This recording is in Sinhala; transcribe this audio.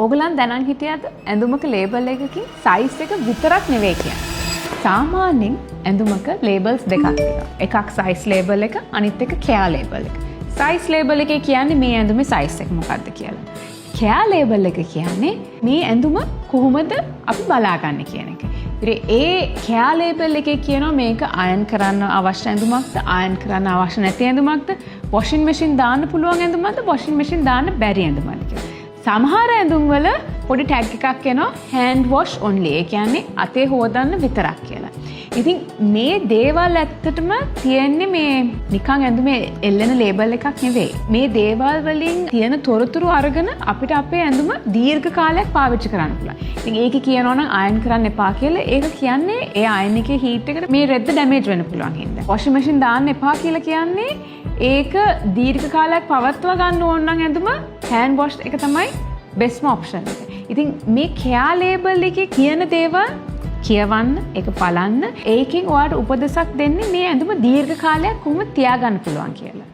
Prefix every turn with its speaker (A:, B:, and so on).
A: ඕගලන් දැනන් හිටියද ඇඳුමක ලේබල් එකකින් සයිස් එක විතරක් නෙවෙයි කියන්නේ. සාමාන්‍යයෙන් ඇඳුමක ලේබල්ස් දෙකක් තියෙනවා. එකක් සයිස් ලේබල් එක, අනිත් එක කෙයා ලේබල් එක. සයිස් ලේබල් එකේ කියන්නේ මේ ඇඳුමේ සයිස් එක මොකක්ද කියලා. කෙයා ලේබල් එක කියන්නේ මේ ඇඳුම කොහොමද අපි බලාගන්නේ කියන එක. ඒ කෙයා ලේබල් එකේ කියනවා මේක අයන් කරන්න අවශ්‍ය ඇඳුමක්ද, අයන් කරන්න අවශ්‍ය නැති ඇඳුමක්ද, වොෂින් මැෂින් දාන්න පුළුවන් ඇඳුමක්ද, වොෂින් මැෂින් දාන්න බැරි ඇඳුමක්ද කියලා. සමහර ඇඳුම්වල පොඩි ටැග් එකක් එනවා hand wash only. ඒ කියන්නේ අතේ හොදන්න විතරක් කියලා. ඉතින් මේ දේවල් ඇත්තටම තියෙන්නේ මේ නිකන් ඇඳුමේ එල්ලෙන ලේබල් එකක් නෙවෙයි. මේ දේවල් වලින් තියෙන තොරතුරු අරගෙන අපිට අපේ ඇඳුම දීර්ඝ කාලයක් පාවිච්චි කරන්න පුළුවන්. ඉතින් ඒක කියනවා නම් අයන් කරන්න එපා කියලා. ඒක කියන්නේ ඒ අයන් එකේ හීට් එකට මේ රෙද්ද ඩැමේජ් වෙන්න පුළුවන් හින්දා. වොෂින් මැෂින් දාන්න එපා කියලා කියන්නේ ඒක දීර්ඝ කාලයක් පවත්වා ගන්න ඕන නම් ඇඳුම hand wash එක තමයි බෙස්ම ඔප්ෂන් එක. ඉතින් මේ කෙයා ලේබල් එකේ කියන දේවල් කියවන්න, ඒක බලන්න. ඒකෙන් ඔයාලට උපදෙසක් දෙන්නේ මේ ඇඳුම දීර්ඝ කාලයක් කොහොමද තියාගන්න පුළුවන් කියලා.